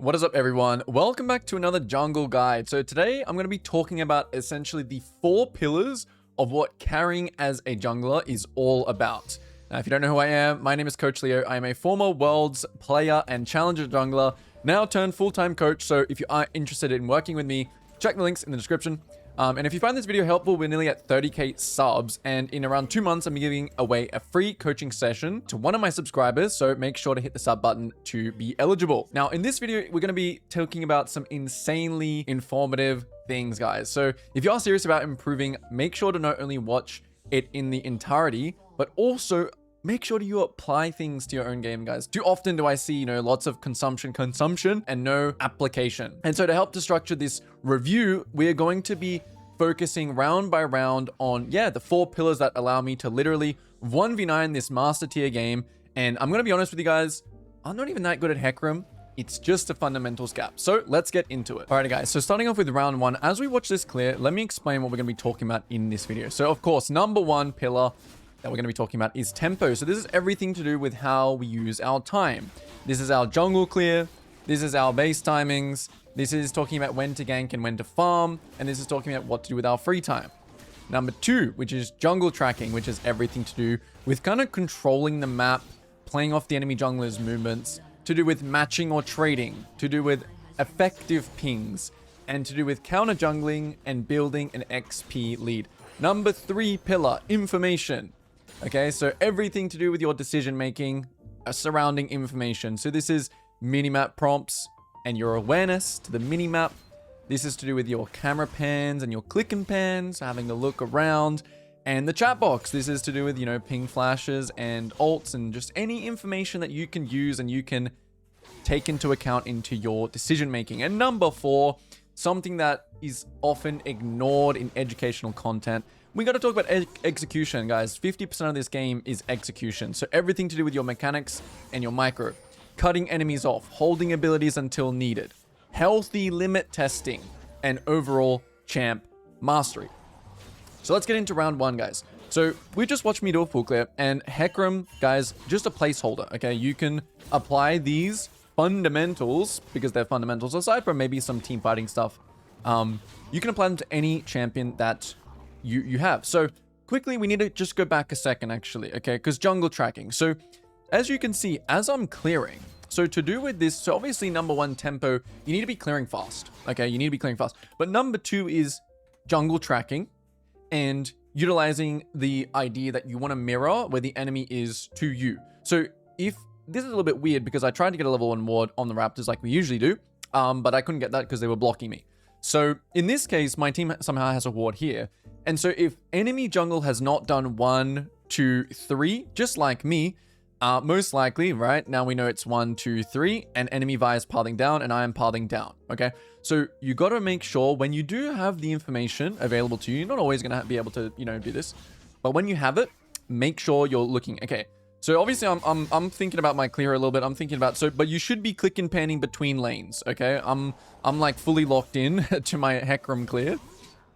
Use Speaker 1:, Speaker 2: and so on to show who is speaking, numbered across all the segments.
Speaker 1: What is up, everyone? Welcome back to another jungle guide. So today I'm going to be talking about essentially the 4 pillars of what carrying as a jungler is all about. Now, if you don't know who I am, my name is Coach Leo. I am a former Worlds player and challenger jungler, now turned full-time coach. So if you are interested in working with me, check the links in the description. And if you find this video helpful, we're nearly at 30k subs, and in around 2 months, I'm giving away a free coaching session to one of my subscribers, so make sure to hit the sub button to be eligible. Now, in this video, we're going to be talking about some insanely informative things, guys. So if you are serious about improving, make sure to not only watch it in the entirety, but also make sure that you apply things to your own game, guys. Too often do I see, lots of consumption, and no application. And so to help to structure this review, we are going to be focusing round by round on, the 4 pillars that allow me to literally 1v9 this master tier game. And I'm going to be honest with you guys, I'm not even that good at Hecarim. It's just a fundamentals gap. So let's get into it. Alrighty, guys. So starting off with round 1, as we watch this clear, let me explain what we're going to be talking about in this video. So of course, number 1 pillar that we're going to be talking about is tempo. So this is everything to do with how we use our time. This is our jungle clear. This is our base timings. This is talking about when to gank and when to farm. And this is talking about what to do with our free time. Number 2, which is jungle tracking, which is everything to do with kind of controlling the map, playing off the enemy jungler's movements, to do with matching or trading, to do with effective pings, and to do with counter jungling and building an XP lead. Number 3 pillar, information. Okay, so everything to do with your decision making, surrounding information. So this is minimap prompts and your awareness to the minimap. This is to do with your camera pans and your click and pans, having a look around, and the chat box. This is to do with, ping flashes and ults and just any information that you can use and you can take into account into your decision making. And number 4, something that is often ignored in educational content. We got to talk about execution, guys. 50% of this game is execution. So everything to do with your mechanics and your micro. Cutting enemies off, holding abilities until needed, healthy limit testing, and overall champ mastery. So let's get into round 1, guys. So we just watched me do a full clear, and Hecarim, guys, just a placeholder, okay? You can apply these fundamentals, because they're fundamentals, aside from maybe some team fighting stuff. You can apply them to any champion that you have. So quickly, we need to just go back a second, actually, okay? Because jungle tracking. So as you can see, as I'm clearing, so to do with this, so obviously number 1, tempo, you need to be clearing fast, okay? You need to be clearing fast. But number 2 is jungle tracking and utilizing the idea that you want to mirror where the enemy is to you. So if this is a little bit weird because I tried to get a level 1 ward on the Raptors like we usually do, but I couldn't get that because they were blocking me. So in this case, my team somehow has a ward here. And so if enemy jungle has not done 1, 2, 3, just like me, most likely, right? Now we know it's 1, 2, 3, and enemy Vi is pathing down, and I am pathing down, okay? So you got to make sure when you do have the information available to you, you're not always going to be able to, do this. But when you have it, make sure you're looking, okay? So obviously I'm thinking about my clear a little bit. I'm thinking about, but you should be click and panning between lanes, okay? I'm like fully locked in to my Hecarim clear.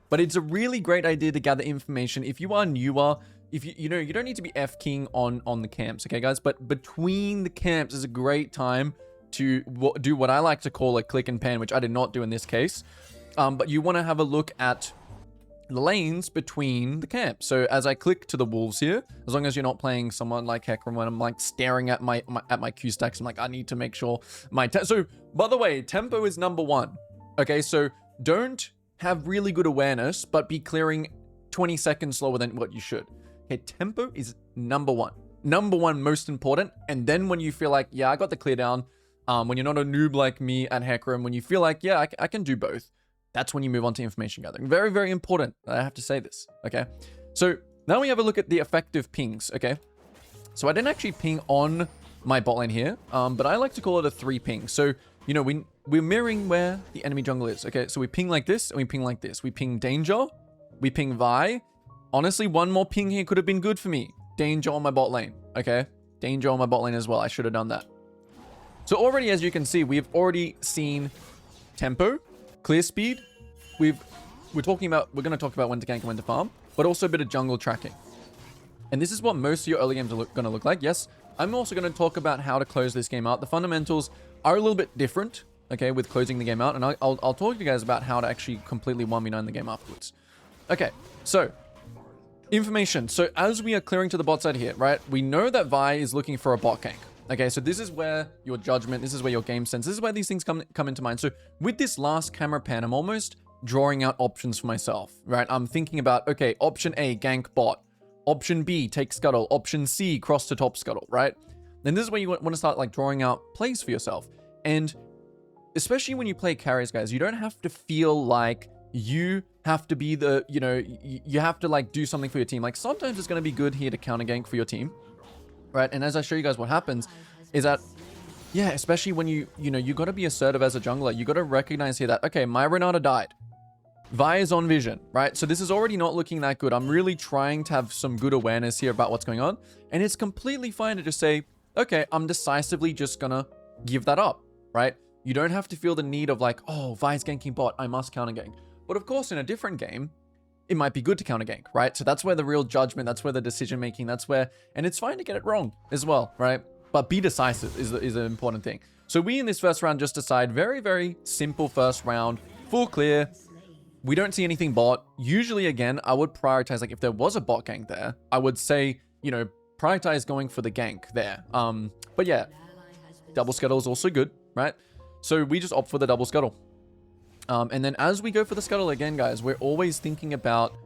Speaker 1: But it's a really great idea to gather information. If you are newer, if you don't need to be F-king on the camps, okay, guys? But between the camps is a great time to do what I like to call a click and pan, which I did not do in this case. But you want to have a look at the lanes between the camps. So as I click to the wolves here, as long as you're not playing someone like Hecarim, when I'm like staring at my Q stacks, I'm like, I need to make sure my so by the way, tempo is number 1. Okay, so don't have really good awareness, but be clearing 20 seconds slower than what you should. Okay, tempo is number 1. Number 1, most important. And then when you feel like, I got the clear down, when you're not a noob like me at Hecarim, when you feel like, I can do both, that's when you move on to information gathering. Very, very important. I have to say this, okay? So now we have a look at the effective pings, okay? So I didn't actually ping on my bot lane here, but I like to call it a 3 ping. So, we're mirroring where the enemy jungle is, okay? So we ping like this, and we ping like this. We ping danger, we ping Vi. Honestly, one more ping here could have been good for me. Danger on my bot lane, okay? Danger on my bot lane as well. I should have done that. So already, as you can see, we've already seen tempo, clear speed. We're going to talk about when to gank and when to farm, but also a bit of jungle tracking. And this is what most of your early games are going to look like. Yes, I'm also going to talk about how to close this game out. The fundamentals are a little bit different okay, with closing the game out. And I'll talk to you guys about how to actually completely 1v9 the game afterwards. Okay, so information. So as we are clearing to the bot side here, right, we know that Vi is looking for a bot gank. Okay, so this is where your judgment, this is where your game sense, this is where these things come into mind. So with this last camera pan, I'm almost drawing out options for myself, right? I'm thinking about, okay, option A, gank bot. Option B, take scuttle. Option C, cross to top scuttle, right? And this is where you want to start like drawing out plays for yourself. And especially when you play carries, guys, you don't have to feel like you have to be the, you know, you have to like do something for your team. Like sometimes it's going to be good here to counter gank for your team, right? And as I show you guys what happens is that, yeah, especially when you got to be assertive as a jungler. You got to recognize here that, okay, my Renata died. Vi is on vision, right? So this is already not looking that good. I'm really trying to have some good awareness here about what's going on. And it's completely fine to just say, okay, I'm decisively just gonna give that up, right? You don't have to feel the need of like, oh, Vi's ganking bot, I must counter gank. But of course, in a different game, it might be good to counter gank, right? So that's where the real judgment, that's where the decision making, that's where, and it's fine to get it wrong as well, right? But be decisive is an important thing. So we in this first round just decide very, very simple first round, full clear. We don't see anything bot. Usually, again, I would prioritize, like if there was a bot gank there, I would say, you know, prioritize going for the gank there. But yeah, double scuttle is also good, right? So we just opt for the double scuttle. And then as we go for the scuttle again, guys, we're always thinking about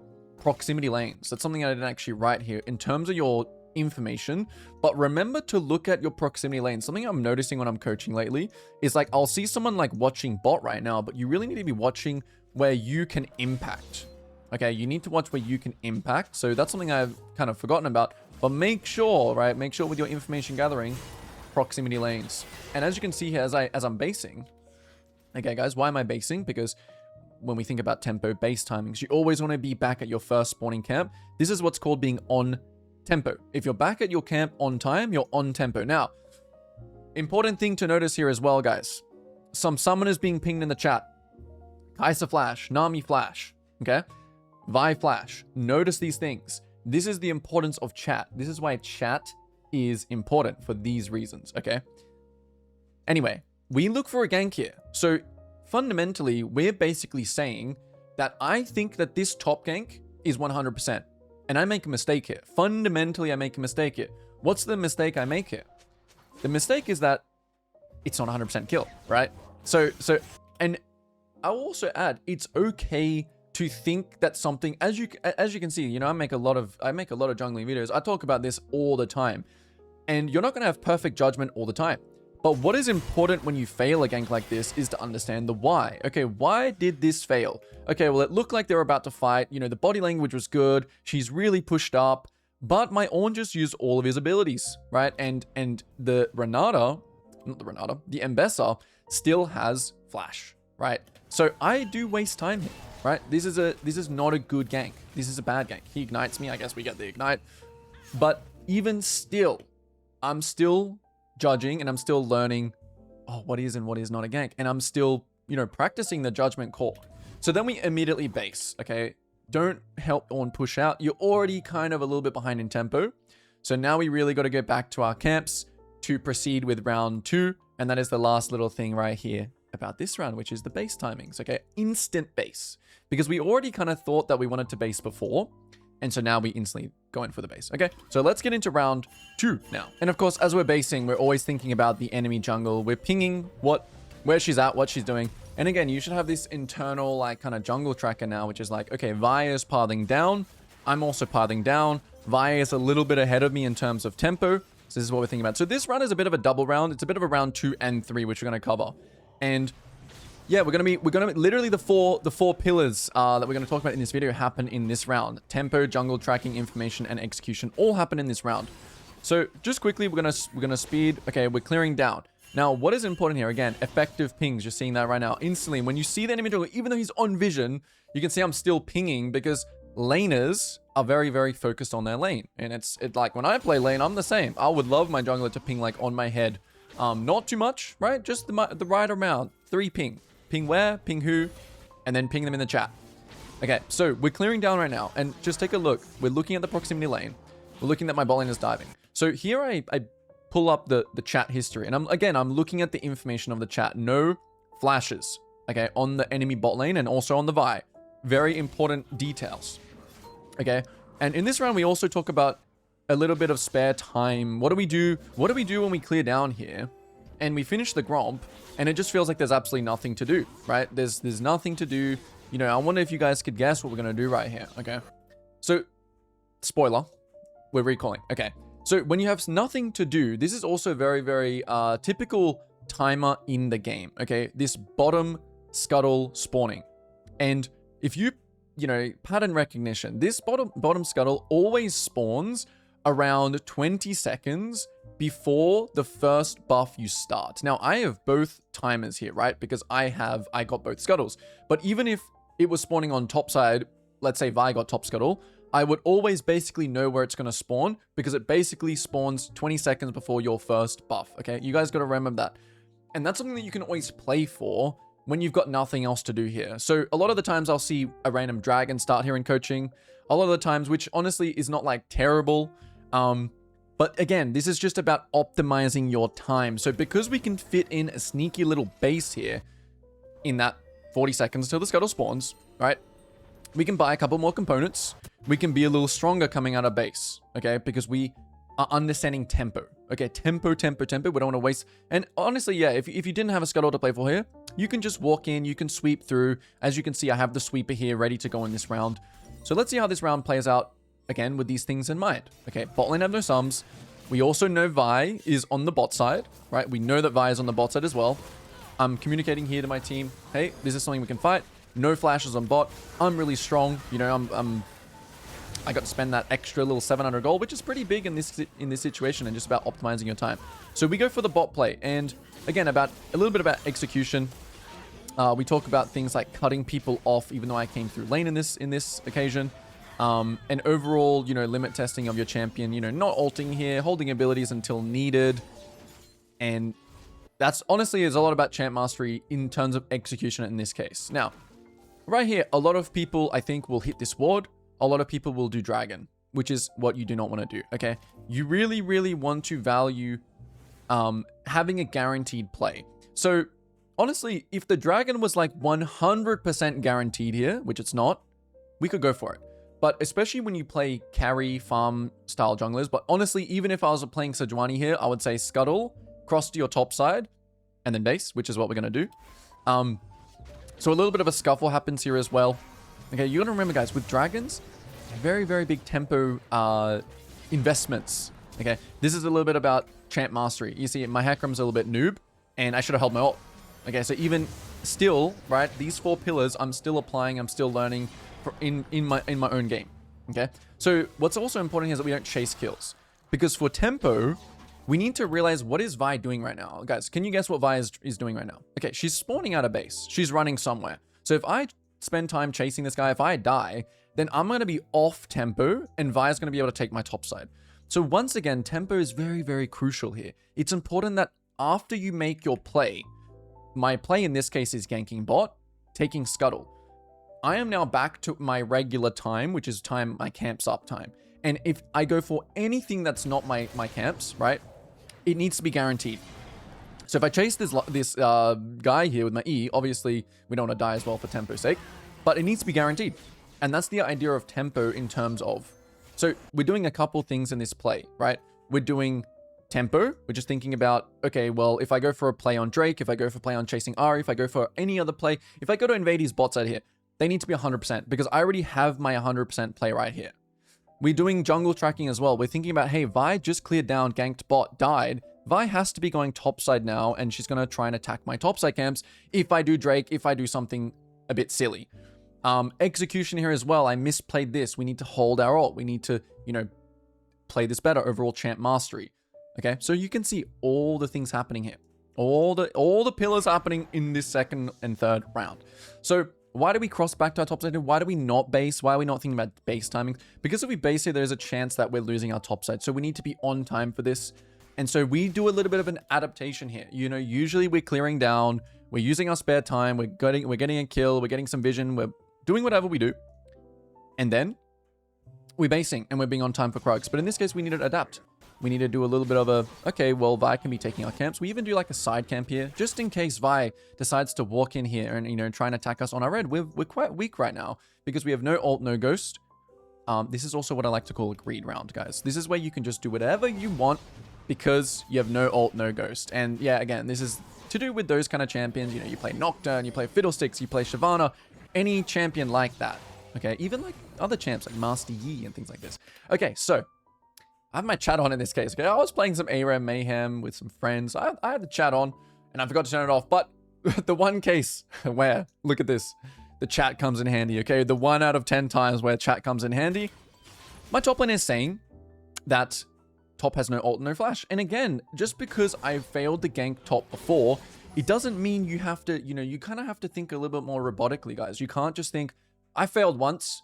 Speaker 1: proximity lanes. That's something I didn't actually write here in terms of your information, but remember to look at your proximity lane. Something I'm noticing when I'm coaching lately is like, I'll see someone like watching bot right now, but you really need to be watching where you can impact. Okay, you need to watch where you can impact. So that's something I've kind of forgotten about, but make sure, right? Make sure with your information gathering, proximity lanes. And as you can see here, as I'm basing, okay guys, why am I basing? Because when we think about tempo base timings, you always want to be back at your first spawning camp. This is what's called being on tempo. If you're back at your camp on time, you're on tempo. Now, important thing to notice here as well, guys. Some summoners being pinged in the chat. Kai'Sa flash, Nami flash, okay? Vi flash. Notice these things. This is the importance of chat. This is why chat is important for these reasons, okay? Anyway, we look for a gank here. So fundamentally, we're basically saying that I think that this top gank is 100%. And I make a mistake here. Fundamentally, I make a mistake here. What's the mistake I make here? The mistake is that it's not 100% kill, right? And I'll also add, it's okay to think that something, as you can see, you know, I make a lot of jungling videos. I talk about this all the time, and you're not going to have perfect judgment all the time. But what is important when you fail a gank like this is to understand the why. Okay, why did this fail? Okay, well, it looked like they were about to fight. You know, the body language was good. She's really pushed up, but my Ornn just used all of his abilities, right? And the Mbessa still has flash, right? So I do waste time here, right? This is not a good gank. This is a bad gank. He ignites me. I guess we get the ignite. But even still, I'm still judging and I'm still learning, oh, what is and what is not a gank. And I'm still, you know, practicing the judgment call. So then we immediately base, okay? Don't help Ornn push out. You're already kind of a little bit behind in tempo. So now we really got to go back to our camps to proceed with round 2. And that is the last little thing right here about this round, which is the base timings, okay? Instant base. Because we already kind of thought that we wanted to base before. And so now we instantly go in for the base. Okay, so let's get into round 2 now. And of course, as we're basing, we're always thinking about the enemy jungle. We're pinging where she's at, what she's doing. And again, you should have this internal like kind of jungle tracker now, which is like, okay, Vi is pathing down. I'm also pathing down. Vi is a little bit ahead of me in terms of tempo. So this is what we're thinking about. So this round is a bit of a double round. It's a bit of a round 2 and 3, which we're going to cover. And yeah, we're gonna be literally the four pillars that we're gonna talk about in this video happen in this round. Tempo, jungle tracking, information, and execution all happen in this round. So just quickly, we're gonna speed. Okay, we're clearing down. Now, what is important here? Again, effective pings. You're seeing that right now instantly. When you see the enemy jungle, even though he's on vision, you can see I'm still pinging because laners are very, very focused on their lane. And it's like when I play lane, I'm the same. I would love my jungler to ping like on my head. Not too much, right? Just the right amount. 3 ping. Ping where, ping who, and then ping them in the chat. Okay, so we're clearing down right now, and just take a look. We're looking at the proximity lane. We're looking at my bot lane is diving. So here I pull up the chat history, and I'm looking at the information of the chat. No flashes, okay, on the enemy bot lane and also on the Vi. Very important details, okay? And in this round, we also talk about a little bit of spare time. What do we do? What do we do when we clear down here and we finish the Gromp and it just feels like there's absolutely nothing to do, right? There's nothing to do. You know, I wonder if you guys could guess what we're going to do right here, okay? So, spoiler, we're recalling. Okay, so when you have nothing to do, this is also very, very typical timer in the game, okay? This bottom scuttle spawning. And if you know, pattern recognition, this bottom scuttle always spawns around 20 seconds before the first buff you start. Now, I have both timers here, right? Because I got both scuttles. But even if it was spawning on top side, let's say Vi got top scuttle, I would always basically know where it's going to spawn because it basically spawns 20 seconds before your first buff, okay? You guys got to remember that. And that's something that you can always play for when you've got nothing else to do here. So a lot of the times I'll see a random dragon start here in coaching. A lot of the times, which honestly is not like terrible. But again, this is just about optimizing your time. So because we can fit in a sneaky little base here in that 40 seconds till the scuttle spawns, right? We can buy a couple more components. We can be a little stronger coming out of base, okay? Because we are understanding tempo, okay? Tempo. We don't want to waste. And honestly, yeah, if you didn't have a scuttle to play for here, you can just walk in, you can sweep through. As you can see, I have the sweeper here ready to go in this round. So let's see how this round plays out, again, with these things in mind. Okay, bot lane have no sums. We also know Vi is on the bot side, right? We know that Vi is on the bot side as well. I'm communicating here to my team, hey, this is something we can fight. No flashes on bot. I'm really strong. You know, I got to spend that extra little 700 gold, which is pretty big in this situation and just about optimizing your time. So we go for the bot play. And again, a little bit about execution. We talk about things like cutting people off, even though I came through lane in this occasion. And overall, you know, limit testing of your champion, you know, not ulting here, holding abilities until needed. And that's honestly is a lot about champ mastery in terms of execution in this case. Now, right here, a lot of people, I think, will hit this ward. A lot of people will do dragon, which is what you do not want to do, okay? You really, really want to value having a guaranteed play. So, honestly, if the dragon was like 100% guaranteed here, which it's not, we could go for it. But especially when you play carry farm style junglers, but honestly, even if I was playing Sejuani here, I would say scuttle, cross to your top side, and then base, which is what we're going to do. So a little bit of a scuffle happens here as well. Okay, you got to remember, guys, with dragons, very, very big tempo investments. Okay, this is a little bit about champ mastery. You see, my Hecarim's a little bit noob, and I should have held my ult. Okay, so even still, right, these 4 pillars, I'm still applying, I'm still learning in my own game. Okay, so what's also important here is that we don't chase kills, because for tempo, we need to realize what is Vi doing right now. Guys, can you guess what Vi is doing right now? Okay, she's spawning out of base. She's running somewhere. So if I spend time chasing this guy, if I die, then I'm going to be off tempo and Vi is going to be able to take my top side. So once again, tempo is very, very crucial here. It's important that after you make your play, my play in this case is ganking bot, taking scuttle. I am now back to my regular time, which is my camps up time. And if I go for anything that's not my camps, right, it needs to be guaranteed. So if I chase this guy here with my E, obviously we don't want to die as well for tempo's sake, but it needs to be guaranteed. And that's the idea of tempo in terms of, so we're doing a couple things in this play, right? We're doing tempo. We're just thinking about, okay, well, if I go for a play on Drake, if I go for a play on chasing Ahri, if I go for any other play, if I go to invade his bot side here, they need to be 100% because I already have my 100% play right here. We're doing jungle tracking as well. We're thinking about, hey, Vi just cleared down, ganked bot, died. Vi has to be going topside now, and she's going to try and attack my topside camps if I do Drake, if I do something a bit silly. Execution here as well. I misplayed this. We need to hold our ult. We need to, you know, play this better. Overall champ mastery. Okay, so you can see all the things happening here. All the pillars happening in this second and third round. So why do we cross back to our top side? Why do we not base? Why are we not thinking about base timing? Because if we base here, there's a chance that we're losing our top side. So we need to be on time for this. And so we do a little bit of an adaptation here. You know, usually we're clearing down, we're using our spare time, we're getting a kill, we're getting some vision, we're doing whatever we do. And then we're basing and we're being on time for Krugs. But in this case, we need to adapt. We need to do a little bit of a, okay, well, Vi can be taking our camps. We even do like a side camp here, just in case Vi decides to walk in here and, you know, try and attack us on our red. We're quite weak right now because we have no ult, no ghost. This is also what I like to call a greed round, guys. This is where you can just do whatever you want because you have no ult, no ghost. And yeah, again, this is to do with those kind of champions. You know, you play Nocturne, you play Fiddlesticks, you play Shyvana, any champion like that. Okay, even like other champs like Master Yi and things like this. Okay, so I have my chat on in this case. Okay, I was playing some ARAM Mayhem with some friends. I had the chat on and I forgot to turn it off. But the one case where, look at this, the chat comes in handy. Okay, the 1 out of 10 times where chat comes in handy. My top lane is saying that top has no ult, no flash. And again, just because I failed the gank top before, it doesn't mean you have to, you know, you kind of have to think a little bit more robotically, guys. You can't just think, I failed once,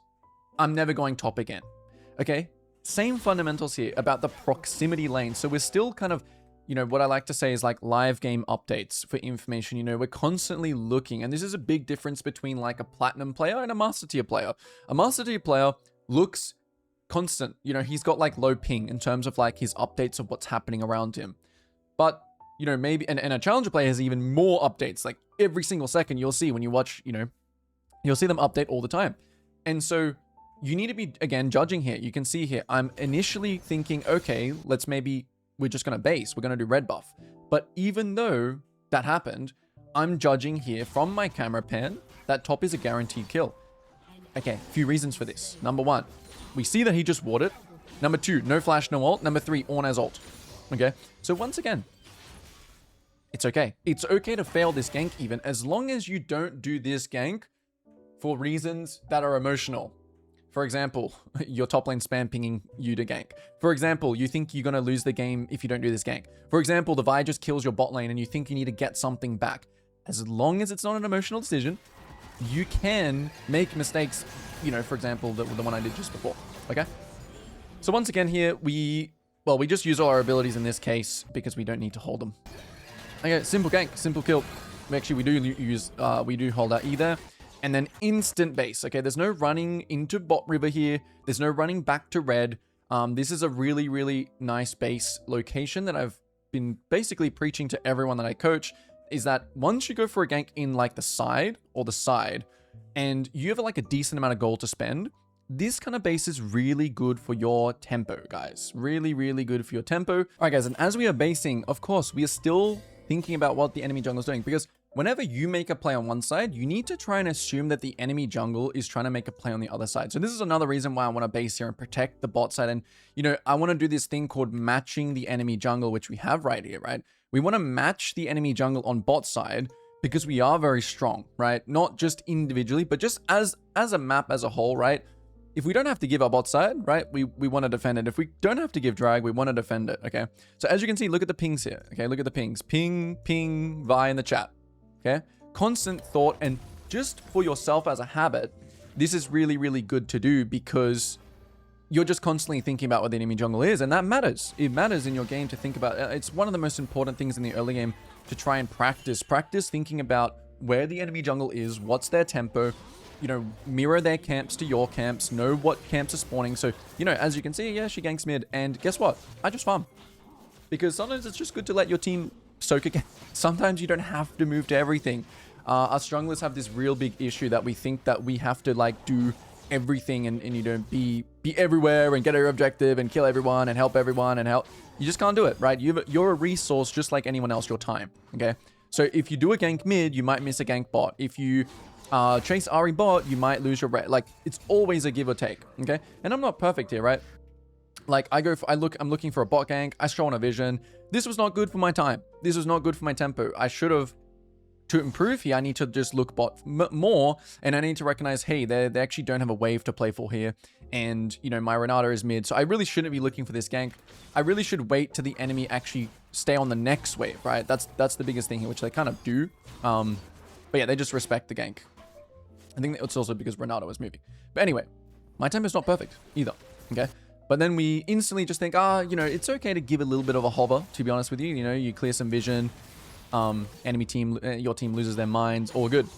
Speaker 1: I'm never going top again. Okay, same fundamentals here about the proximity lane. So we're still kind of, you know, what I like to say is like live game updates for information. You know, we're constantly looking, and this is a big difference between like a platinum player and a master tier player. A master tier player looks constant. You know, he's got like low ping in terms of like his updates of what's happening around him. But, you know, maybe, and a challenger player has even more updates. Like every single second you'll see when you watch, you know, you'll see them update all the time. And so you need to be, again, judging here. You can see here, I'm initially thinking, okay, let's maybe, we're just going to base. We're going to do red buff. But even though that happened, I'm judging here from my camera pan that top is a guaranteed kill. Okay, a few reasons for this. Number 1, we see that he just warded. Number 2, no flash, no ult. Number 3, Ornn has ult. Okay, so once again, it's okay. It's okay to fail this gank even, as long as you don't do this gank for reasons that are emotional. For example, your top lane spam pinging you to gank. For example, you think you're going to lose the game if you don't do this gank. For example, the Vi just kills your bot lane and you think you need to get something back. As long as it's not an emotional decision, you can make mistakes, you know, for example, the one I did just before, okay? So once again here, we just use all our abilities in this case because we don't need to hold them. Okay, simple gank, simple kill. Actually, we do hold our E there. And then instant base. Okay, there's no running into bot river here. There's no running back to red. This is a really, really nice base location that I've been basically preaching to everyone that I coach, is that once you go for a gank in like the side, and you have like a decent amount of gold to spend, this kind of base is really good for your tempo, guys. Really, really good for your tempo. All right, guys, and as we are basing, of course, we are still thinking about what the enemy jungle is doing, because whenever you make a play on one side, you need to try and assume that the enemy jungle is trying to make a play on the other side. So this is another reason why I want to base here and protect the bot side. And, you know, I want to do this thing called matching the enemy jungle, which we have right here, right? We want to match the enemy jungle on bot side because we are very strong, right? Not just individually, but just as a map as a whole, right? If we don't have to give our bot side, right, we want to defend it. If we don't have to give drag, we want to defend it, okay? So as you can see, look at the pings here, okay? Look at the pings. Ping, ping, Vi in the chat. Okay, constant thought, and just for yourself as a habit, this is really, really good to do because you're just constantly thinking about what the enemy jungle is, and that matters. It matters in your game to think about. It's one of the most important things in the early game to try and practice thinking about where the enemy jungle is, what's their tempo, you know, mirror their camps to your camps, know what camps are spawning. So, you know, as you can see, yeah, she ganks mid, and guess what? I just farm. Because sometimes it's just good to let your team soak again. Sometimes you don't have to move to everything. Us junglers have this real big issue that we think that we have to like do everything and you know, be everywhere and get our objective and kill everyone and help everyone and help. You just can't do it, right? You're a resource just like anyone else, your time, okay? So if you do a gank mid, you might miss a gank bot. If you chase Ahri bot, you might lose your red. Like, it's always a give or take, okay? And I'm not perfect here, right? Like, I'm looking for a bot gank. I show on a vision. This was not good for my time. This was not good for my tempo. I should have, to improve here, I need to just look bot more, and I need to recognize, hey, they actually don't have a wave to play for here. And, you know, my Renata is mid, so I really shouldn't be looking for this gank. I really should wait till the enemy actually stay on the next wave, right? That's the biggest thing here, which they kind of do. But yeah, they just respect the gank. I think it's also because Renata was moving. But anyway, my tempo is not perfect either, okay? But then we instantly just think, you know, it's okay to give a little bit of a hover, to be honest with you. You know, you clear some vision, enemy team, your team loses their minds, all good.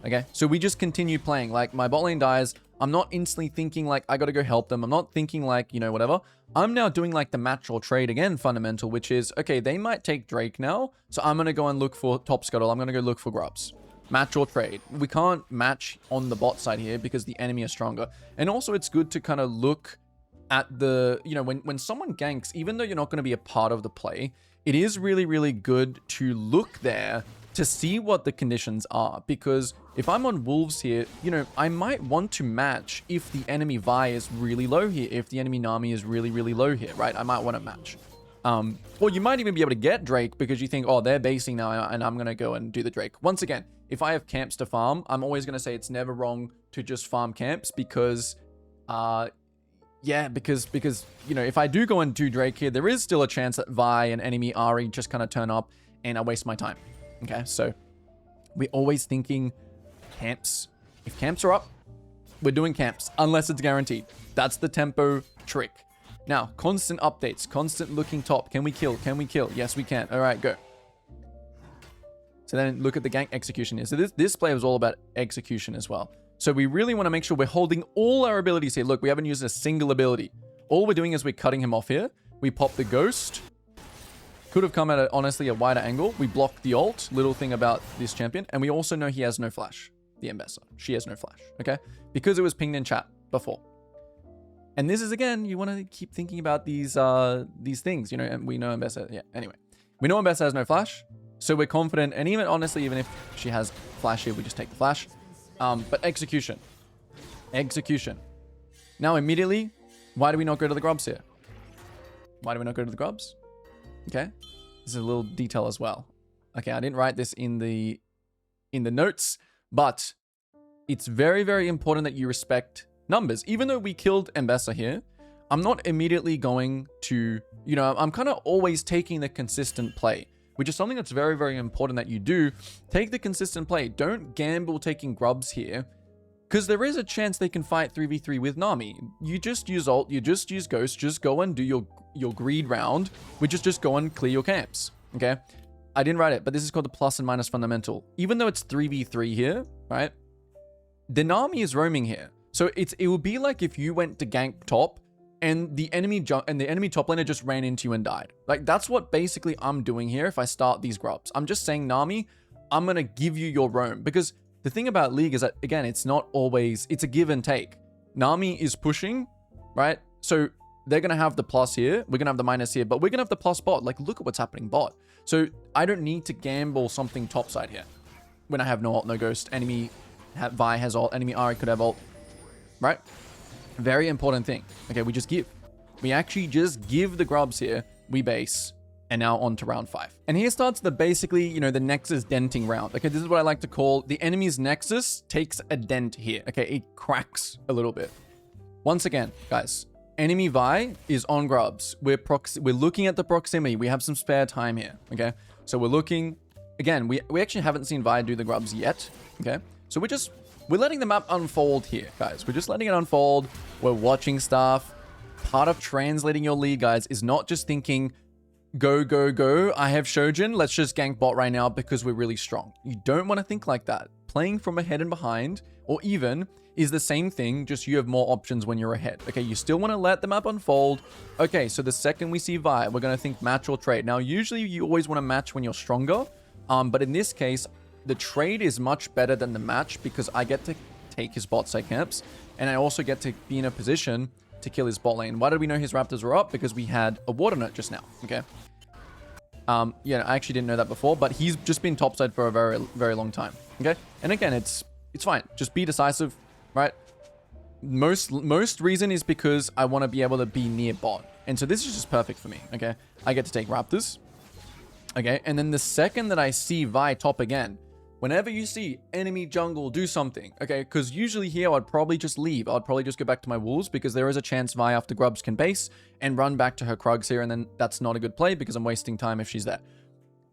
Speaker 1: Okay, so we just continue playing. Like, my bot lane dies. I'm not instantly thinking like, I gotta go help them. I'm not thinking like, you know, whatever. I'm now doing like the match or trade again fundamental, which is, okay, they might take Drake now. So I'm gonna go and look for top scuttle. I'm gonna go look for grubs. Match or trade. We can't match on the bot side here because the enemy is stronger. And also it's good to kind of look at the, you know, when someone ganks, even though you're not going to be a part of the play, it is really, really good to look there to see what the conditions are. Because if I'm on Wolves here, you know, I might want to match if the enemy Vi is really low here, if the enemy Nami is really, really low here, right? I might want to match. Or you might even be able to get Drake because you think, oh, they're basing now and I'm going to go and do the Drake. Once again, if I have camps to farm, I'm always going to say it's never wrong to just farm camps because, yeah, because, you know, if I do go and do Drake here, there is still a chance that Vi and enemy Ahri just kind of turn up and I waste my time. Okay, so we're always thinking camps. If camps are up, we're doing camps, unless it's guaranteed. That's the tempo trick. Now, constant updates, constant looking top. Can we kill? Can we kill? Yes, we can. All right, go. So then look at the gank execution here. So this play was all about execution as well. So we really want to make sure we're holding all our abilities here. Look, we haven't used a single ability. All we're doing is we're cutting him off here. We pop the ghost. Could have come at, honestly, a wider angle. We block the ult. Little thing about this champion. And we also know he has no flash. The Ambessa. She has no flash. Okay? Because it was pinged in chat before. And this is, again, you want to keep thinking about these things, you know, and we know Ambessa. Yeah, anyway. We know Ambessa has no flash. So we're confident. And even, honestly, even if she has flash here, we just take the flash. But execution. Execution. Now, immediately, why do we not go to the grubs here? Why do we not go to the grubs? Okay. This is a little detail as well. Okay, I didn't write this in the notes, but it's very, very important that you respect numbers. Even though we killed Ambessa here, I'm not immediately going to, you know, I'm kind of always taking the consistent play, which is something that's very, very important that you do. Take the consistent play. Don't gamble taking grubs here, because there is a chance they can fight 3v3 with Nami. You just use ult, you just use ghost, just go and do your greed round, which is just go and clear your camps, okay? I didn't write it, but this is called the plus and minus fundamental. Even though it's 3v3 here, right? The Nami is roaming here. So it would be like if you went to gank top and the enemy top laner just ran into you and died. Like, that's what basically I'm doing here if I start these grubs. I'm just saying, Nami, I'm going to give you your roam. Because the thing about League is that, again, it's not always, it's a give and take. Nami is pushing, right? So they're going to have the plus here. We're going to have the minus here, but we're going to have the plus bot. Like, look at what's happening bot. So I don't need to gamble something topside here. When I have no ult, no ghost, enemy Vi has ult, enemy Ahri could have ult, right? Very important thing. Okay, we just give. We actually just give the grubs here. We base. And now on to round 5. And here starts the basically, you know, the Nexus denting round. Okay, this is what I like to call the enemy's Nexus takes a dent here. Okay, it cracks a little bit. Once again, guys, enemy Vi is on grubs. We're looking at the proximity. We have some spare time here. Okay, so we're looking. Again, we actually haven't seen Vi do the grubs yet. Okay, so we're letting the map unfold here, guys. We're just letting it unfold. We're watching stuff. Part of translating your league, guys, is not just thinking, go, go, go. I have Shojin. Let's just gank bot right now because we're really strong. You don't want to think like that. Playing from ahead and behind, or even, is the same thing, just you have more options when you're ahead. Okay, you still want to let the map unfold. Okay, so the second we see Vi, we're going to think match or trade. Now, usually you always want to match when you're stronger. But in this case, the trade is much better than the match because I get to take his bot side camps, and I also get to be in a position to kill his bot lane. Why did we know his Raptors were up? Because we had a water nut just now, okay? Yeah, I actually didn't know that before, but he's just been topside for a very, very long time, okay? And again, it's fine. Just be decisive, right? Most reason is because I want to be able to be near bot. And so this is just perfect for me, okay? I get to take Raptors, okay? And then the second that I see Vi top again, whenever you see enemy jungle do something, okay? Because usually here, I'd probably just leave. I'd probably just go back to my wolves because there is a chance Vi after grubs can base and run back to her Krugs here. And then that's not a good play because I'm wasting time if she's there.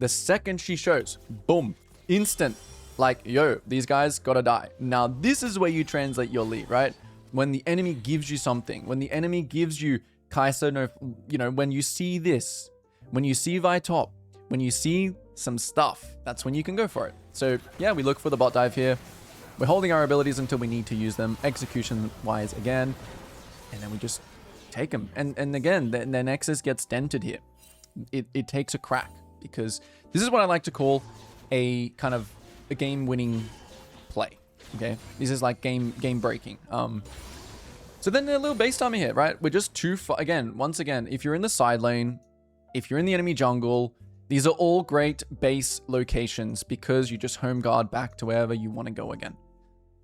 Speaker 1: The second she shows, boom, instant. Like, yo, these guys gotta die. Now, this is where you translate your lead, right? When the enemy gives you something, when the enemy gives you Kai'Sa, no, you know, when you see this, when you see Vi top, when you see some stuff, that's when you can go for it. So yeah, we look for the bot dive here. We're holding our abilities until we need to use them, execution-wise again, and then we just take them. And again, the Nexus gets dented here. It takes a crack, because this is what I like to call a kind of a game-winning play. Okay, this is like game breaking. So then a little base timer here, right? We're just too far. Again, once again, if you're in the side lane, if you're in the enemy jungle, these are all great base locations because you just home guard back to wherever you want to go again.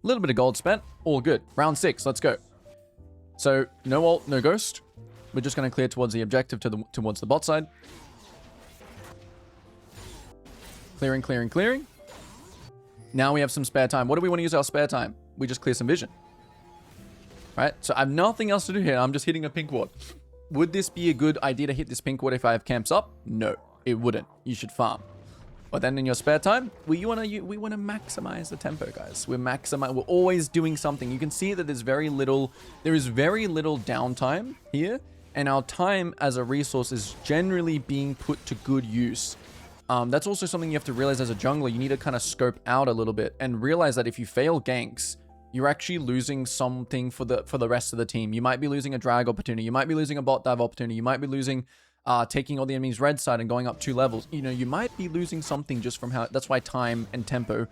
Speaker 1: A little bit of gold spent, all good. Round 6, let's go. So no ult, no ghost. We're just going to clear towards the objective towards the bot side. Clearing, clearing, clearing. Now we have some spare time. What do we want to use our spare time? We just clear some vision. Right? So I have nothing else to do here. I'm just hitting a pink ward. Would this be a good idea to hit this pink ward if I have camps up? No, it wouldn't. You should farm. But then in your spare time, we want to maximize the tempo, guys. We're always doing something. You can see that there is very little downtime here, and our time as a resource is generally being put to good use. That's also something you have to realize as a jungler. You need to kind of scope out a little bit and realize that if you fail ganks, you're actually losing something for the rest of the team. You might be losing a drag opportunity. You might be losing a bot dive opportunity. You might be losing taking all the enemy's red side and going up 2 levels. You know, you might be losing something just from how... That's why time and tempo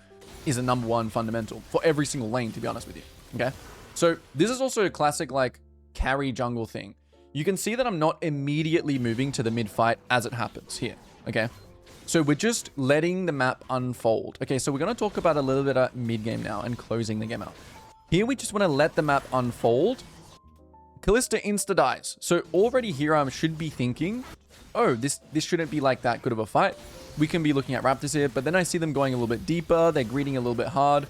Speaker 1: is a #1 fundamental for every single lane, to be honest with you. Okay? So this is also a classic, like, carry jungle thing. You can see that I'm not immediately moving to the mid fight as it happens here. Okay? So we're just letting the map unfold. Okay, so we're going to talk about a little bit of mid game now and closing the game out. Here we just want to let the map unfold. Kalista insta dies. So already here I should be thinking, oh, this shouldn't be like that good of a fight. We can be looking at Raptors here, but then I see them going a little bit deeper. They're greeting a little bit hard,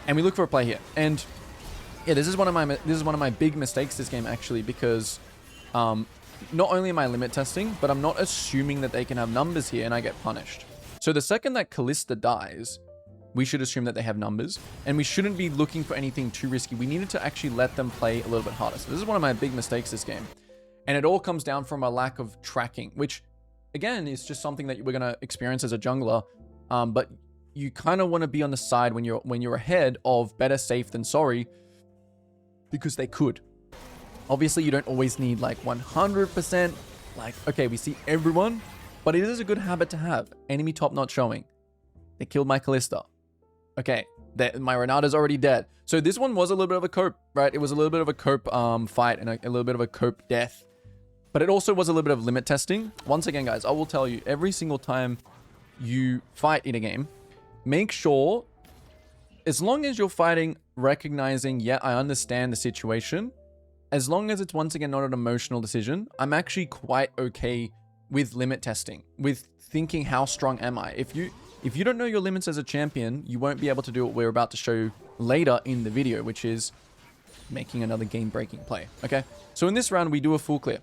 Speaker 1: and we look for a play here. And yeah, this is one of my big mistakes this game, actually, because not only am I limit testing, but I'm not assuming that they can have numbers here and I get punished. So the second that Kalista dies, we should assume that they have numbers, and we shouldn't be looking for anything too risky. We needed to actually let them play a little bit harder. So this is one of my big mistakes this game. And it all comes down from a lack of tracking, which again is just something that we're going to experience as a jungler. But you kind of want to be on the side when you're ahead of better safe than sorry, because they could. Obviously, you don't always need like 100%. Like, okay, we see everyone, but it is a good habit to have. Enemy top not showing. They killed my Kalista. Okay, my Renata's already dead. So this one was a little bit of a cope, right? It was a little bit of a cope fight and a little bit of a cope death. But it also was a little bit of limit testing. Once again, guys, I will tell you, every single time you fight in a game, make sure, as long as you're fighting, recognizing, yeah, I understand the situation, as long as it's once again not an emotional decision, I'm actually quite okay with limit testing, with thinking how strong am I. If you don't know your limits as a champion, you won't be able to do what we're about to show later in the video, which is making another game-breaking play. Okay, so in this round, we do a full clear.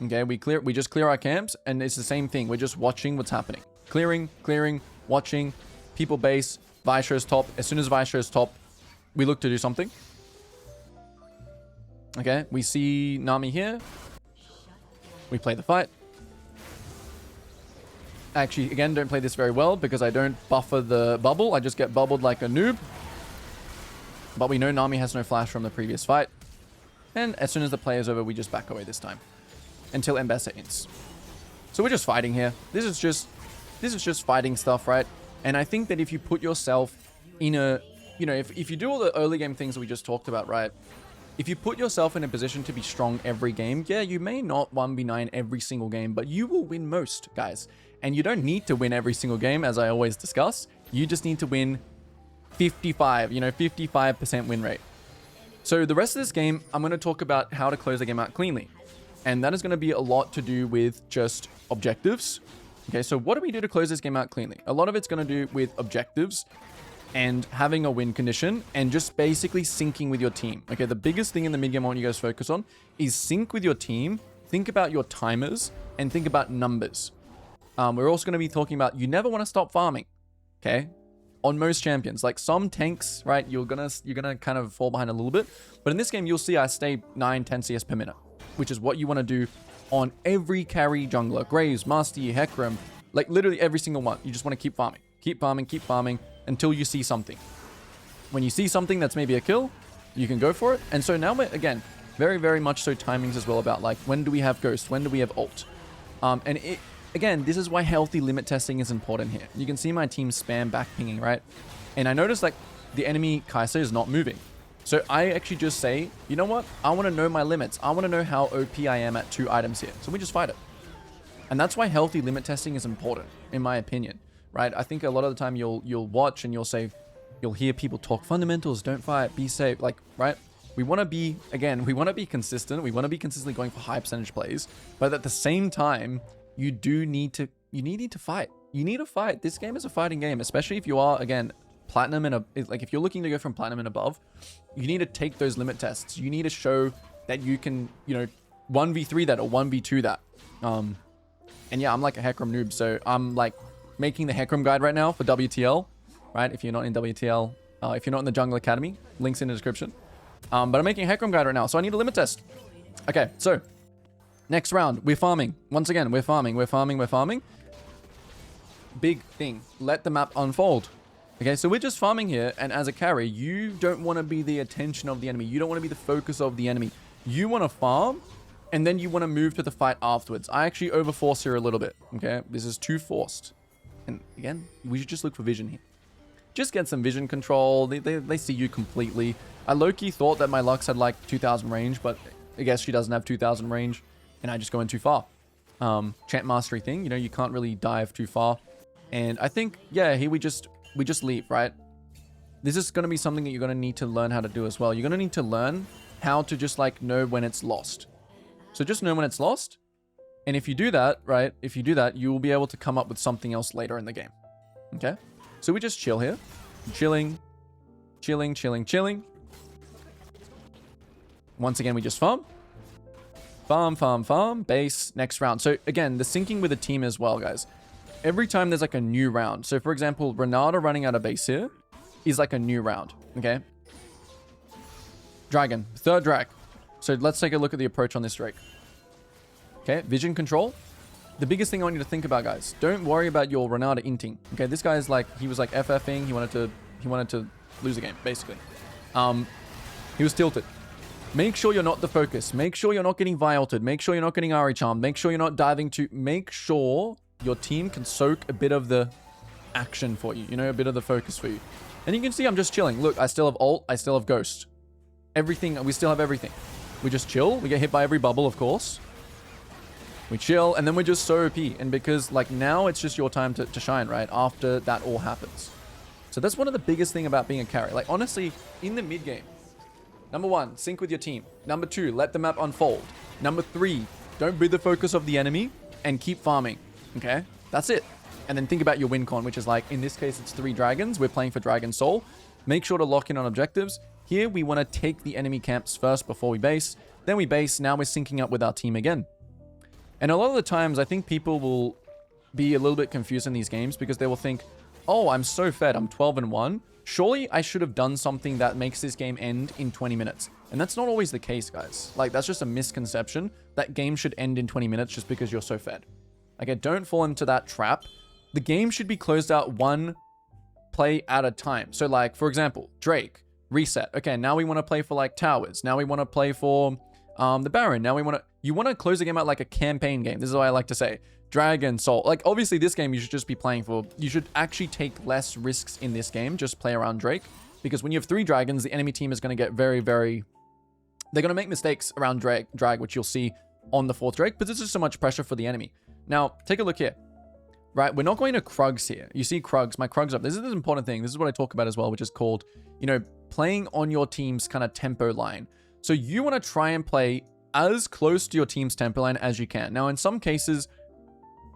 Speaker 1: Okay, we just clear our camps, and it's the same thing. We're just watching what's happening. Clearing, watching, people base, Vaisho's top. As soon as Vaisho's top, we look to do something. Okay, we see Nami here. We play the fight. Actually, again, don't play this very well because I don't buffer the bubble. I just get bubbled like a noob. But we know Nami has no flash from the previous fight. And as soon as the play is over, we just back away this time. Until Mbessa ends. So we're just fighting here. This is just fighting stuff, right? And I think that if you put yourself in a... You know, if you do all the early game things that we just talked about, right? If you put yourself in a position to be strong every game, yeah, you may not 1v9 every single game, but you will win most, guys. And you don't need to win every single game, as I always discuss. You just need to win 55% win rate. So the rest of this game, I'm going to talk about how to close the game out cleanly. And that is going to be a lot to do with just objectives. Okay, so what do we do to close this game out cleanly? A lot of it's going to do with objectives and having a win condition and just basically syncing with your team. Okay, the biggest thing in the mid game I want you guys to focus on is sync with your team, think about your timers, and think about numbers. We're also going to be talking about you never want to stop farming, okay? On most champions, like some tanks, right? You're gonna kind of fall behind a little bit, but in this game you'll see I stay 9-10 CS per minute, which is what you want to do on every carry jungler, Graves, Master Yi, Hecarim, like literally every single one. You just want to keep farming until you see something. When you see something that's maybe a kill, you can go for it. And so now we're, again, very, very much so timings as well about like, when do we have Ghost? When do we have ult? And again, this is why healthy limit testing is important here. You can see my team spam back pinging, right? And I noticed like the enemy Kai'Sa is not moving. So I actually just say, you know what? I want to know my limits. I want to know how OP I am at 2 items here. So we just fight it. And that's why healthy limit testing is important, in my opinion, right? I think a lot of the time you'll watch and you'll hear people talk fundamentals, don't fight, be safe, like, right? We want to be, again, we want to be consistent. We want to be consistently going for high percentage plays. But at the same time, you need to fight. You need to fight. This game is a fighting game, especially if you are, again, platinum and like if you're looking to go from platinum and above, you need to take those limit tests. You need to show that you can, 1v3 that or 1v2 that. And yeah, I'm like a Hecarim noob, so I'm like making the Hecarim guide right now for WTL, right? If you're not in WTL, if you're not in the Jungle Academy, links in the description. But I'm making a Hecarim guide right now, so I need a limit test. Okay, so next round, we're farming. Once again, we're farming. Big thing, let the map unfold. Okay, so we're just farming here, and as a carry, you don't want to be the attention of the enemy. You don't want to be the focus of the enemy. You want to farm, and then you want to move to the fight afterwards. I actually overforce here a little bit, okay? This is too forced. And again, we should just look for vision here. Just get some vision control. They see you completely. I low-key thought that my Lux had like 2,000 range, but I guess she doesn't have 2,000 range, and I just go in too far. Chant mastery thing, you can't really dive too far. And I think, yeah, here we just leave, right? This is going to be something that you're going to need to learn how to do as well. You're going to need to learn how to just like know when it's lost. So just know when it's lost. And if you do that, right? If you do that, you will be able to come up with something else later in the game. Okay? So we just chill here. Chilling. Once again, we just farm. Farm. Base. Next round. So again, the syncing with the team as well, guys. Every time there's like a new round. So for example, Renata running out of base here is like a new round. Okay. Dragon. Third drag. So let's take a look at the approach on this Drake. Okay. Vision control. The biggest thing I want you to think about, guys. Don't worry about your Renata inting. Okay. This guy is like, he was like FFing. He wanted to lose the game, basically. He was tilted. Make sure you're not the focus. Make sure you're not getting Vi-ulted. Make sure you're not getting Ahri Charm. Make sure you're not diving to... Make sure your team can soak a bit of the action for you. A bit of the focus for you. And you can see I'm just chilling. Look, I still have ult. I still have Ghost. Everything. We still have everything. We just chill. We get hit by every bubble, of course. We chill. And then we're just so OP. And because, like, now it's just your time to shine, right? After that all happens. So that's one of the biggest thing about being a carry. Like, honestly, in the mid game, number 1, sync with your team. Number 2, let the map unfold. Number 3, don't be the focus of the enemy and keep farming. Okay? That's it. And then think about your win con, which is like, in this case, it's 3 dragons. We're playing for Dragon Soul. Make sure to lock in on objectives. Here, we want to take the enemy camps first before we base. Then we base. Now we're syncing up with our team again. And a lot of the times, I think people will be a little bit confused in these games because they will think, oh, I'm so fed. I'm 12-1. Surely I should have done something that makes this game end in 20 minutes. And that's not always the case, guys. Like, that's just a misconception. That game should end in 20 minutes just because you're so fed. Okay, don't fall into that trap. The game should be closed out 1 play at a time. So like, for example, Drake, reset. Okay, now we want to play for like towers. Now we want to play for the Baron. Now you want to close the game out like a campaign game. This is what I like to say. Dragon Soul. Like, obviously this game you should just be playing for. You should actually take less risks in this game. Just play around Drake. Because when you have 3 dragons, the enemy team is going to get very, very... They're going to make mistakes around drag, which you'll see on the 4th Drake. But this is so much pressure for the enemy. Now, take a look here. Right, we're not going to Krugs here. You see Krugs, my Krugs up. This is an important thing. This is what I talk about as well, which is called, playing on your team's kind of tempo line. So you want to try and play as close to your team's tempo line as you can. Now, in some cases,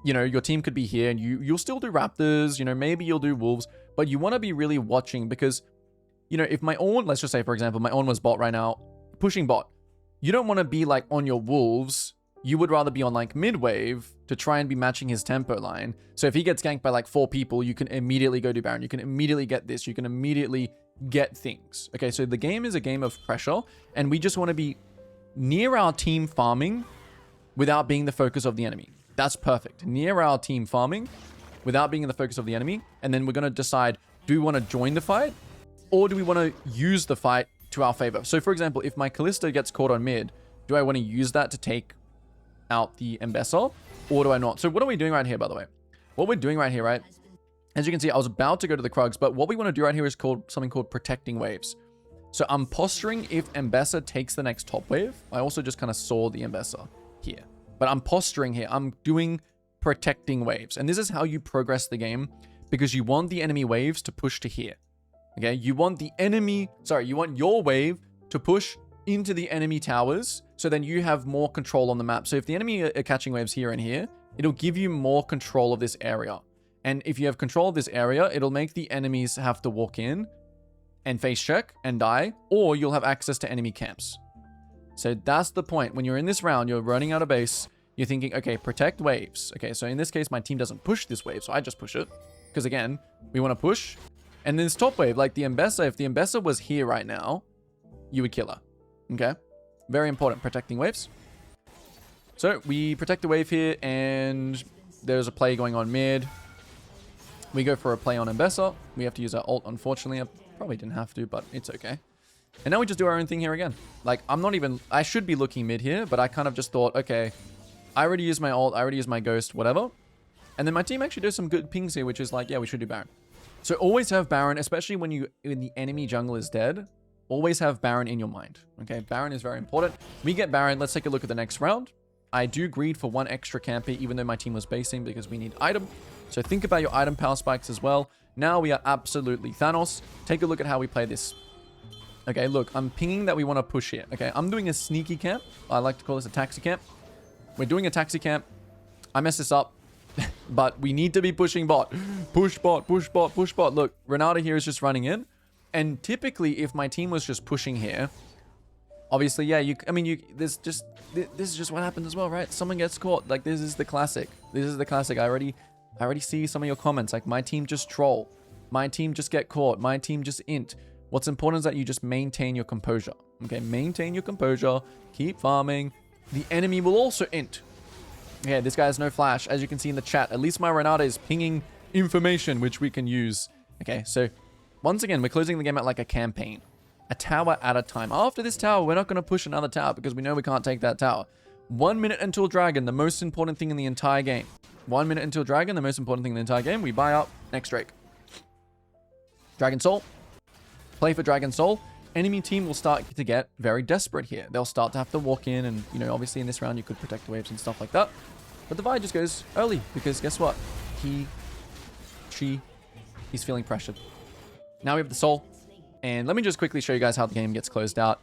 Speaker 1: your team could be here and you'll still do Raptors, maybe you'll do Wolves, but you want to be really watching because, if my own, let's just say, for example, my own was bot right now, pushing bot. You don't want to be like on your Wolves. You would rather be on like mid-wave to try and be matching his tempo line. So if he gets ganked by like 4 people, you can immediately go to Baron. You can immediately get this. You can immediately get things. Okay, so the game is a game of pressure, and we just want to be near our team farming without being the focus of the enemy. That's perfect. Near our team farming without being in the focus of the enemy. And then we're going to decide, do we want to join the fight Or do we want to use the fight to our favor? So for example, if my Kalista gets caught on mid, do I want to use that to take out the Embessa, or do I not? So what are we doing right here, by the way? What we're doing right here, right? As you can see, I was about to go to the Krugs, but what we want to do right here is something called protecting waves. So I'm posturing if Embessa takes the next top wave. I also just kind of saw the Embessa here, but I'm posturing here. I'm doing protecting waves. And this is how you progress the game, because you want the enemy waves to push to here. Okay, you want your wave to push into the enemy towers, so then you have more control on the map. So if the enemy are catching waves here and here, it'll give you more control of this area. And if you have control of this area, it'll make the enemies have to walk in and face check and die, or you'll have access to enemy camps. So that's the point. When you're in this round, you're running out of base, you're thinking, okay, protect waves. Okay, so in this case, my team doesn't push this wave, so I just push it. Because again, we want to push. And then this top wave, like the Embessa, if the Embessa was here right now, you would kill her. Okay? Very important, protecting waves. So we protect the wave here, and there's a play going on mid. We go for a play on Embessa. We have to use our ult, unfortunately. I probably didn't have to, but it's okay. And now we just do our own thing here again. Like, I should be looking mid here, but I kind of just thought, okay, I already used my ult, I already used my ghost, whatever. And then my team actually does some good pings here, which is like, yeah, we should do Baron. So always have Baron, especially when the enemy jungle is dead. Always have Baron in your mind. Okay, Baron is very important. We get Baron. Let's take a look at the next round. I do greed for one extra camper, even though my team was basing, because we need item. So think about your item power spikes as well. Now we are absolutely Thanos. Take a look at how we play this. Okay, look, I'm pinging that we want to push here. Okay, I'm doing a sneaky camp. I like to call this a taxi camp. We're doing a taxi camp. I messed this up, but we need to be pushing bot. Push bot, push bot, push bot. Look, Renata here is just running in. And typically, if my team was just pushing here, obviously, yeah, this is just what happens as well, right? Someone gets caught. Like, this is the classic. This is the classic. I already see some of your comments. Like, my team just troll. My team just get caught. My team just int. What's important is that you just maintain your composure. Okay, maintain your composure. Keep farming. The enemy will also int. Yeah, this guy has no flash. As you can see in the chat, at least my Renata is pinging information, which we can use. Okay, so once again, we're closing the game out like a campaign. A tower at a time. After this tower, we're not going to push another tower because we know we can't take that tower. 1 minute until dragon, the most important thing in the entire game. 1 minute until dragon, the most important thing in the entire game. We buy up next Drake. Dragon Soul. Play for Dragon Soul. Enemy team will start to get very desperate here. They'll start to have to walk in and, you know, obviously in this round you could protect the waves and stuff like that. But the Vi just goes early because guess what? He's feeling pressured. Now we have the Soul. And let me just quickly show you guys how the game gets closed out.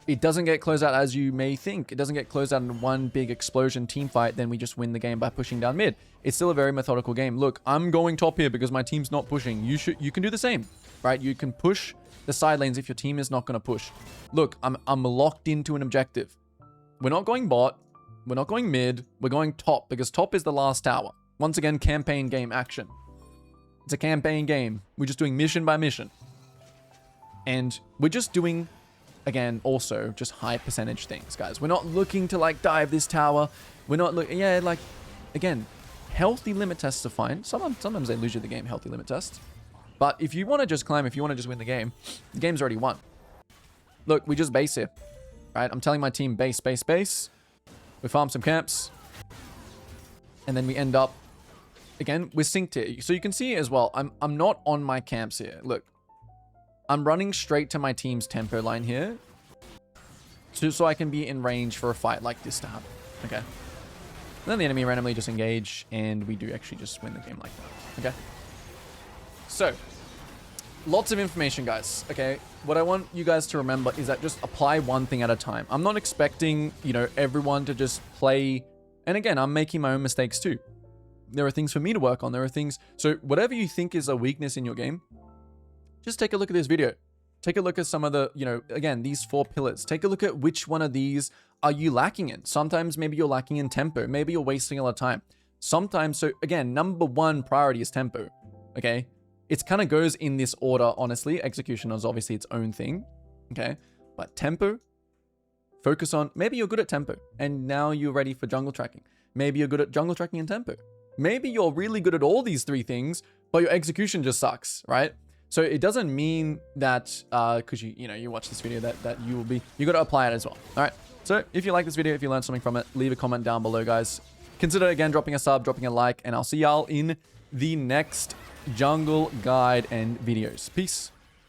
Speaker 1: It doesn't get closed out as you may think. It doesn't get closed out in one big explosion team fight, then we just win the game by pushing down mid. It's still a very methodical game. Look, I'm going top here because my team's not pushing. You can do the same, right? You can push the side lanes if your team is not going to push. Look, I'm locked into an objective. We're not going bot. We're not going mid. We're going top because top is the last tower. Once again, campaign game action. It's a campaign game. We're just doing mission by mission. And we're just doing, again, also just high percentage things, guys. We're not looking to like dive this tower. We're not looking, yeah, like, again, healthy limit tests are fine. Sometimes they lose you the game, healthy limit tests. But if you want to just climb, if you want to just win the game's already won. Look, we just base here, right? I'm telling my team base, base, base. We farm some camps. And then we end up, again, we're synced here. So you can see as well, I'm not on my camps here. Look, I'm running straight to my team's tempo line here. So I can be in range for a fight like this to happen. Okay. And then the enemy randomly just engage, and we do actually just win the game like that. Okay. So, lots of information, guys. Okay. What I want you guys to remember is that just apply one thing at a time. I'm not expecting, you know, everyone to just play. And again, I'm making my own mistakes too. There are things for me to work on. There are things. So whatever you think is a weakness in your game, just take a look at this video. Take a look at some of the, you know, again, these 4 pillars. Take a look at which one of these are you lacking in. Sometimes maybe you're lacking in tempo. Maybe you're wasting a lot of time. Sometimes, so again, number 1 priority is tempo. Okay. It kind of goes in this order, honestly. Execution is obviously its own thing. Okay. But tempo, focus on, maybe you're good at tempo and now you're ready for jungle tracking. Maybe you're good at jungle tracking and tempo. Maybe you're really good at all these 3 things, but your execution just sucks, right? So it doesn't mean that because you watch this video that you got to apply it as well. All right. So if you like this video, if you learned something from it, leave a comment down below, guys. Consider again dropping a sub, dropping a like, and I'll see y'all in the next jungle guide and videos. Peace.